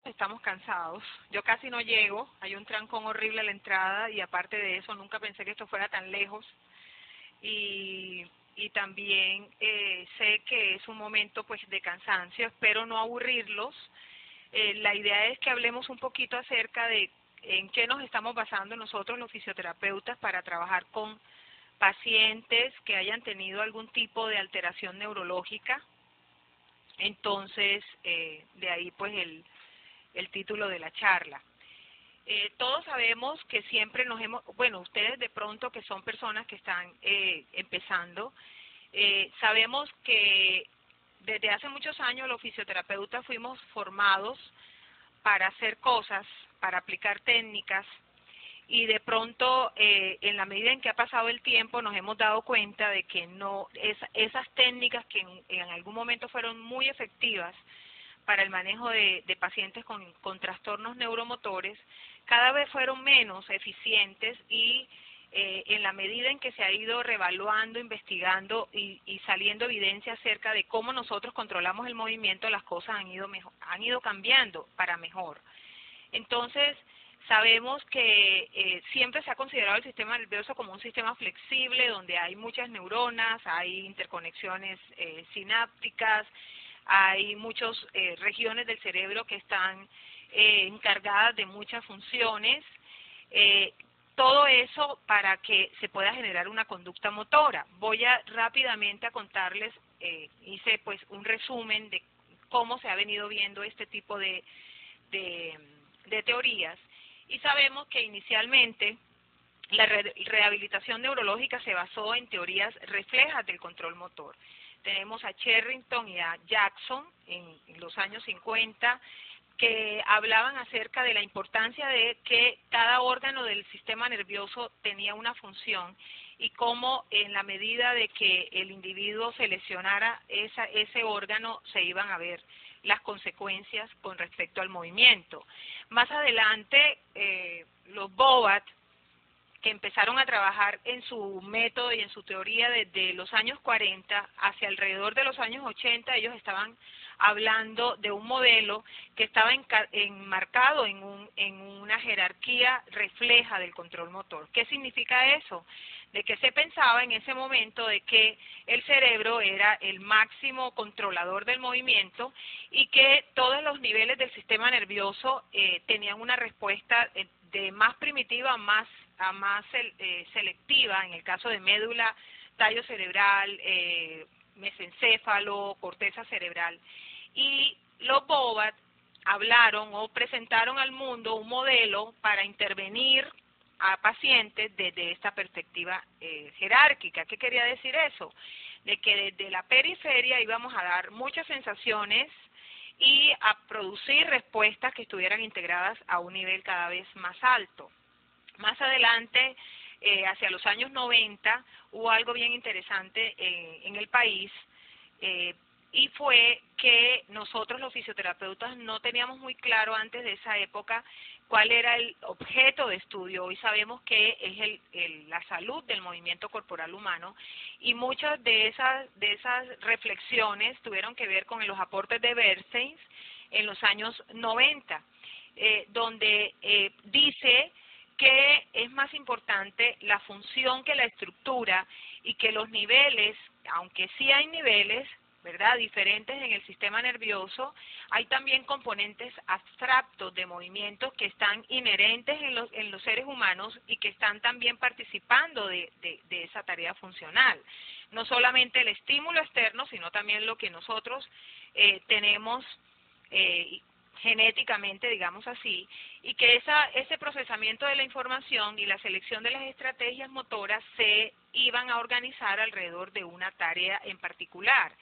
estamos cansados. Yo casi no llego, hay un trancón horrible a la entrada y aparte de eso nunca pensé que esto fuera tan lejos. Y, y también sé que es un momento pues de cansancio, espero no aburrirlos. La idea es que hablemos un poquito acerca de en qué nos estamos basando nosotros los fisioterapeutas para trabajar con pacientes que hayan tenido algún tipo de alteración neurológica. Entonces, de ahí pues el título de la charla. Todos sabemos que siempre nos hemos, bueno, ustedes de pronto que son personas que están empezando, sabemos que desde hace muchos años los fisioterapeutas fuimos formados para hacer cosas, para aplicar técnicas, y de pronto en la medida en que ha pasado el tiempo nos hemos dado cuenta de que no esas técnicas que en algún momento fueron muy efectivas para el manejo de pacientes con trastornos neuromotores, cada vez fueron menos eficientes y en la medida en que se ha ido revaluando, investigando y saliendo evidencia acerca de cómo nosotros controlamos el movimiento, las cosas han ido cambiando para mejor. Entonces, sabemos que siempre se ha considerado el sistema nervioso como un sistema flexible, donde hay muchas neuronas, hay interconexiones sinápticas, hay muchas regiones del cerebro que están encargadas de muchas funciones, eh, todo eso para que se pueda generar una conducta motora. Voy a rápidamente a contarles, hice pues un resumen de cómo se ha venido viendo este tipo de, de teorías, y sabemos que inicialmente la rehabilitación neurológica se basó en teorías reflejas del control motor. Tenemos a Sherrington y a Jackson en los años 50 que hablaban acerca de la importancia de que cada órgano del sistema nervioso tenía una función y cómo en la medida de que el individuo se lesionara ese órgano se iban a ver las consecuencias con respecto al movimiento. Más adelante, los Bobat, que empezaron a trabajar en su método y en su teoría desde los años 40 hacia alrededor de los años 80, ellos estaban hablando de un modelo que estaba enmarcado en una jerarquía refleja del control motor. ¿Qué significa eso? De que se pensaba en ese momento de que el cerebro era el máximo controlador del movimiento y que todos los niveles del sistema nervioso tenían una respuesta de más primitiva a más selectiva, en el caso de médula, tallo cerebral, mesencéfalo, corteza cerebral. Y los Bobat hablaron o presentaron al mundo un modelo para intervenir a pacientes desde esta perspectiva jerárquica. ¿Qué quería decir eso? De que desde la periferia íbamos a dar muchas sensaciones y a producir respuestas que estuvieran integradas a un nivel cada vez más alto. Más adelante, hacia los años 90, hubo algo bien interesante en el país, y fue que nosotros los fisioterapeutas no teníamos muy claro antes de esa época cuál era el objeto de estudio. Hoy sabemos que es la salud del movimiento corporal humano, y muchas de esas reflexiones tuvieron que ver con los aportes de Bernstein en los años 90, donde dice que es más importante la función que la estructura, y que los niveles, aunque sí hay niveles, ¿verdad?, diferentes en el sistema nervioso, hay también componentes abstractos de movimientos que están inherentes en los seres humanos y que están también participando de esa tarea funcional. No solamente el estímulo externo, sino también lo que nosotros tenemos genéticamente, digamos así, y que ese procesamiento de la información y la selección de las estrategias motoras se iban a organizar alrededor de una tarea en particular.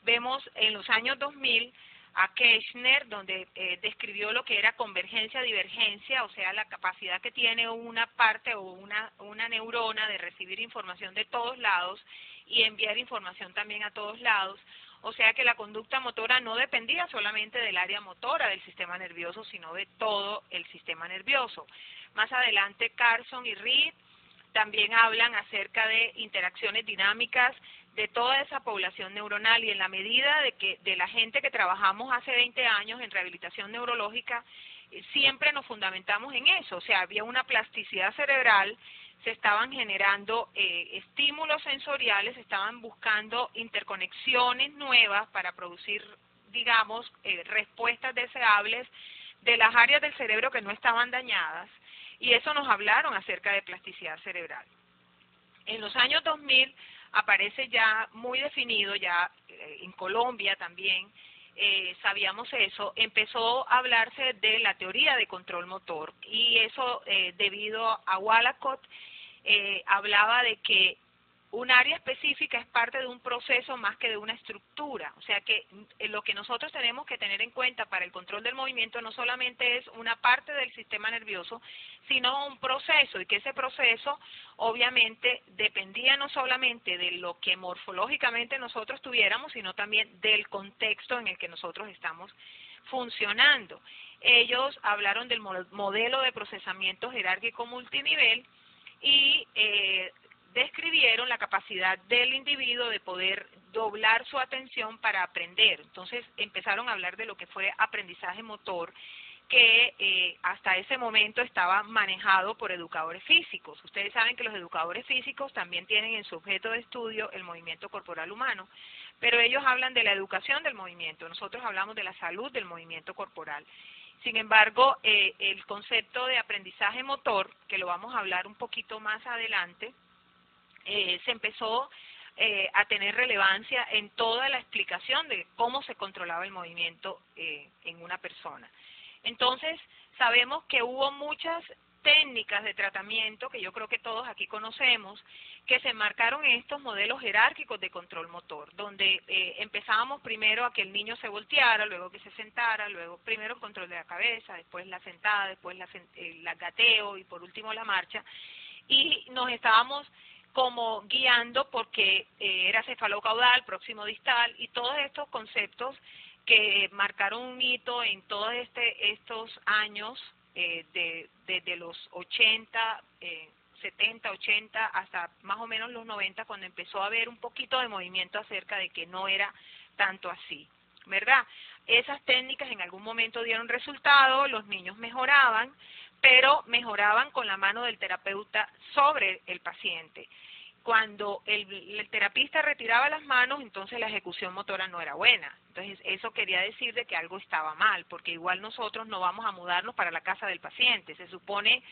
Vemos en los años 2000 a Kirchner, donde describió lo que era convergencia-divergencia, o sea, la capacidad que tiene una parte o una neurona de recibir información de todos lados y enviar información también a todos lados. O sea que la conducta motora no dependía solamente del área motora del sistema nervioso, sino de todo el sistema nervioso. Más adelante, Carson y Reed también hablan acerca de interacciones dinámicas de toda esa población neuronal, y en la medida de que de la gente que trabajamos hace 20 años en rehabilitación neurológica, siempre nos fundamentamos en eso, o sea, había una plasticidad cerebral, se estaban generando estímulos sensoriales, se estaban buscando interconexiones nuevas para producir, digamos, respuestas deseables de las áreas del cerebro que no estaban dañadas, y eso nos hablaron acerca de plasticidad cerebral. En los años 2000 aparece ya muy definido, ya en Colombia también, sabíamos eso, empezó a hablarse de la teoría de control motor, y eso debido a Wallacott, hablaba de que un área específica es parte de un proceso más que de una estructura, o sea que lo que nosotros tenemos que tener en cuenta para el control del movimiento no solamente es una parte del sistema nervioso, sino un proceso, y que ese proceso obviamente dependía no solamente de lo que morfológicamente nosotros tuviéramos, sino también del contexto en el que nosotros estamos funcionando. Ellos hablaron del modelo de procesamiento jerárquico multinivel y describieron la capacidad del individuo de poder doblar su atención para aprender. Entonces empezaron a hablar de lo que fue aprendizaje motor, que hasta ese momento estaba manejado por educadores físicos. Ustedes saben que los educadores físicos también tienen en su objeto de estudio el movimiento corporal humano, pero ellos hablan de la educación del movimiento, nosotros hablamos de la salud del movimiento corporal. Sin embargo, el concepto de aprendizaje motor, que lo vamos a hablar un poquito más adelante, se empezó a tener relevancia en toda la explicación de cómo se controlaba el movimiento en una persona. Entonces, sabemos que hubo muchas técnicas de tratamiento, que yo creo que todos aquí conocemos, que se enmarcaron en estos modelos jerárquicos de control motor, donde empezábamos primero a que el niño se volteara, luego que se sentara, luego primero el control de la cabeza, después la sentada, después el gateo y por último la marcha, y nos estábamos como guiando porque era cefalocaudal, próximo distal, y todos estos conceptos que marcaron un hito en todos estos años, desde los 80, 70, 80, hasta más o menos los 90, cuando empezó a haber un poquito de movimiento acerca de que no era tanto así, ¿verdad? Esas técnicas en algún momento dieron resultado, los niños mejoraban, pero mejoraban con la mano del terapeuta sobre el paciente. Cuando el terapista retiraba las manos, entonces la ejecución motora no era buena. Entonces eso quería decir de que algo estaba mal, porque igual nosotros no vamos a mudarnos para la casa del paciente. Se supone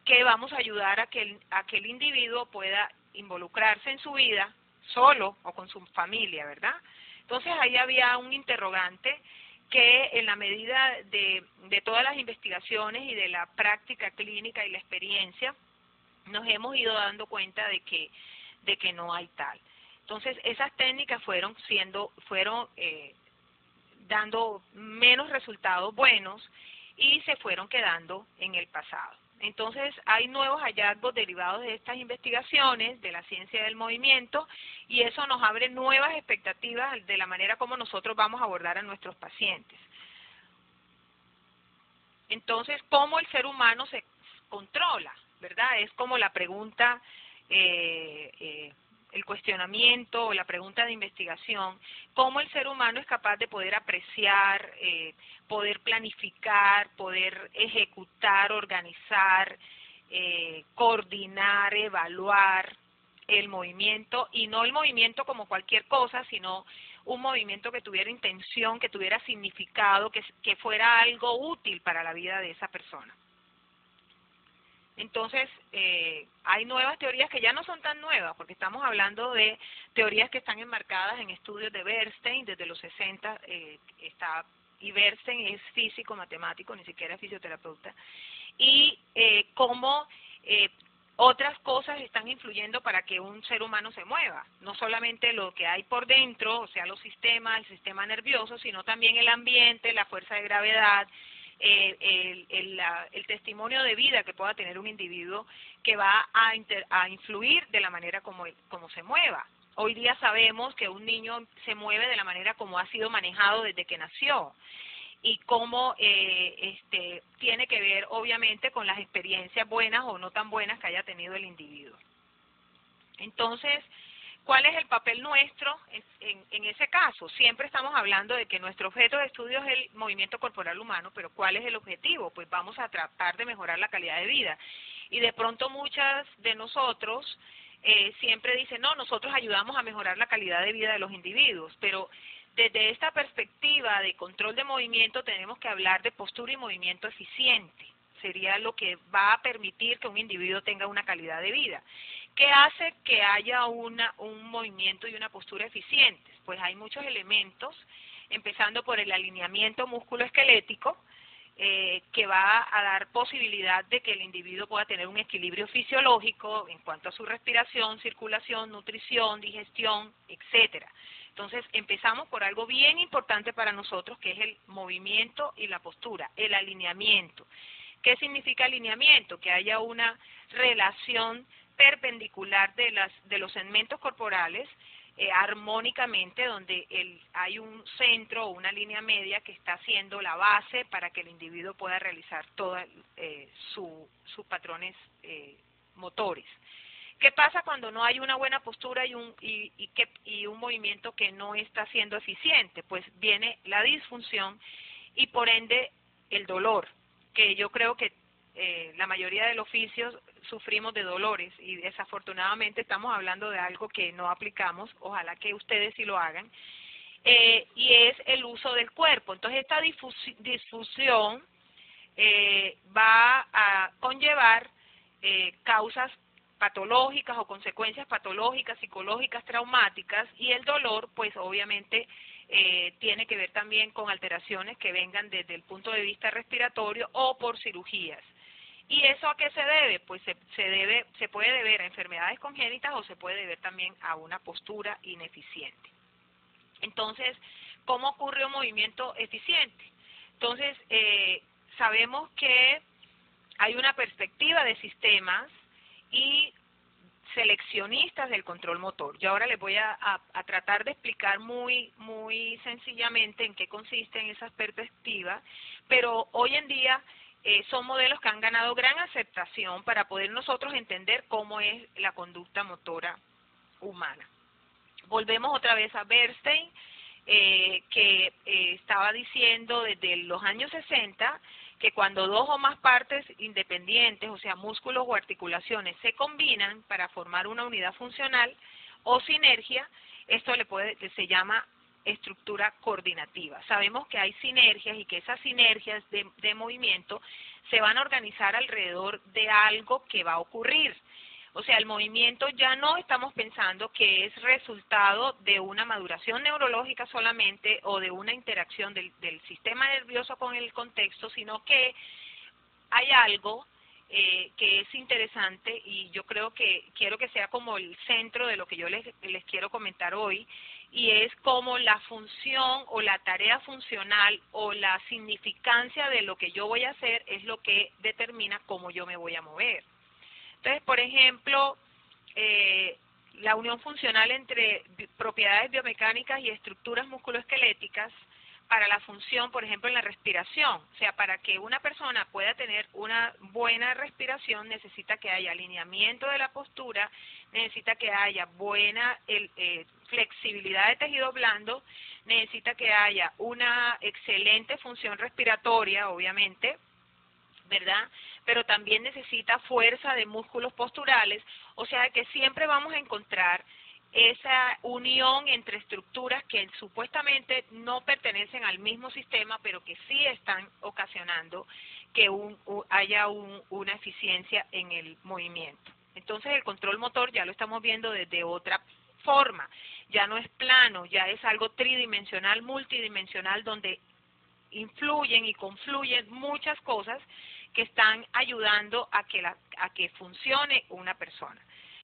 que vamos a ayudar a que el individuo pueda involucrarse en su vida solo o con su familia, ¿verdad? Entonces ahí había un interrogante que en la medida de todas las investigaciones y de la práctica clínica y la experiencia, nos hemos ido dando cuenta de que no hay tal. Entonces esas técnicas fueron dando menos resultados buenos y se fueron quedando en el pasado. Entonces hay nuevos hallazgos derivados de estas investigaciones, de la ciencia del movimiento, y eso nos abre nuevas expectativas de la manera como nosotros vamos a abordar a nuestros pacientes. Entonces, ¿cómo el ser humano se controla? ¿Verdad? Es como la pregunta, el cuestionamiento o la pregunta de investigación, cómo el ser humano es capaz de poder apreciar, poder planificar, poder ejecutar, organizar, coordinar, evaluar el movimiento, y no el movimiento como cualquier cosa, sino un movimiento que tuviera intención, que tuviera significado, que fuera algo útil para la vida de esa persona. Entonces, hay nuevas teorías que ya no son tan nuevas, porque estamos hablando de teorías que están enmarcadas en estudios de Bernstein desde los 60, y Bernstein es físico, matemático, ni siquiera fisioterapeuta, y cómo otras cosas están influyendo para que un ser humano se mueva, no solamente lo que hay por dentro, o sea, los sistemas, el sistema nervioso, sino también el ambiente, la fuerza de gravedad, el testimonio de vida que pueda tener un individuo que va a influir de la manera como se mueva. Hoy día sabemos que un niño se mueve de la manera como ha sido manejado desde que nació, y cómo tiene que ver obviamente con las experiencias buenas o no tan buenas que haya tenido el individuo. Entonces, ¿cuál es el papel nuestro en ese caso? Siempre estamos hablando de que nuestro objeto de estudio es el movimiento corporal humano, pero ¿cuál es el objetivo? Pues vamos a tratar de mejorar la calidad de vida. Y de pronto muchas de nosotros siempre dicen, no, nosotros ayudamos a mejorar la calidad de vida de los individuos, pero desde esta perspectiva de control de movimiento tenemos que hablar de postura y movimiento eficiente. Sería lo que va a permitir que un individuo tenga una calidad de vida. ¿Qué hace que haya un movimiento y una postura eficientes? Pues hay muchos elementos, empezando por el alineamiento músculo-esquelético, que va a dar posibilidad de que el individuo pueda tener un equilibrio fisiológico en cuanto a su respiración, circulación, nutrición, digestión, etcétera. Entonces, empezamos por algo bien importante para nosotros, que es el movimiento y la postura, el alineamiento. ¿Qué significa alineamiento? Que haya una relación perpendicular de los segmentos corporales armónicamente, donde hay un centro o una línea media que está siendo la base para que el individuo pueda realizar todos sus patrones motores. ¿Qué pasa cuando no hay una buena postura y un movimiento que no está siendo eficiente? Pues viene la disfunción y por ende el dolor, que yo creo que la mayoría de los oficios sufrimos de dolores y desafortunadamente estamos hablando de algo que no aplicamos, ojalá que ustedes sí lo hagan, y es el uso del cuerpo. Entonces esta disfunción va a conllevar causas patológicas o consecuencias patológicas, psicológicas, traumáticas, y el dolor pues obviamente tiene que ver también con alteraciones que vengan desde el punto de vista respiratorio o por cirugías. ¿Y eso a qué se debe? Pues se puede deber a enfermedades congénitas o se puede deber también a una postura ineficiente. Entonces, ¿cómo ocurre un movimiento eficiente? Entonces, sabemos que hay una perspectiva de sistemas y seleccionistas del control motor. Yo ahora les voy a tratar de explicar muy sencillamente en qué consisten esas perspectivas, pero hoy en día son modelos que han ganado gran aceptación para poder nosotros entender cómo es la conducta motora humana. Volvemos otra vez a Bernstein, que estaba diciendo desde los años 60 que cuando dos o más partes independientes, o sea, músculos o articulaciones, se combinan para formar una unidad funcional o sinergia, esto se llama estructura coordinativa. Sabemos que hay sinergias y que esas sinergias de movimiento se van a organizar alrededor de algo que va a ocurrir. O sea, el movimiento ya no estamos pensando que es resultado de una maduración neurológica solamente o de una interacción del sistema nervioso con el contexto, sino que hay algo que es interesante y yo creo que quiero que sea como el centro de lo que yo les quiero comentar hoy, y es como la función o la tarea funcional o la significancia de lo que yo voy a hacer es lo que determina cómo yo me voy a mover. Entonces, por ejemplo, la unión funcional entre propiedades biomecánicas y estructuras musculoesqueléticas para la función, por ejemplo, en la respiración. O sea, para que una persona pueda tener una buena respiración, necesita que haya alineamiento de la postura, necesita que haya buena flexibilidad de tejido blando, necesita que haya una excelente función respiratoria, obviamente, ¿verdad? Pero también necesita fuerza de músculos posturales, o sea que siempre vamos a encontrar esa unión entre estructuras que supuestamente no pertenecen al mismo sistema, pero que sí están ocasionando que haya una eficiencia en el movimiento. Entonces el control motor ya lo estamos viendo desde otra forma, ya no es plano, ya es algo tridimensional, multidimensional, donde influyen y confluyen muchas cosas que están ayudando a que funcione una persona.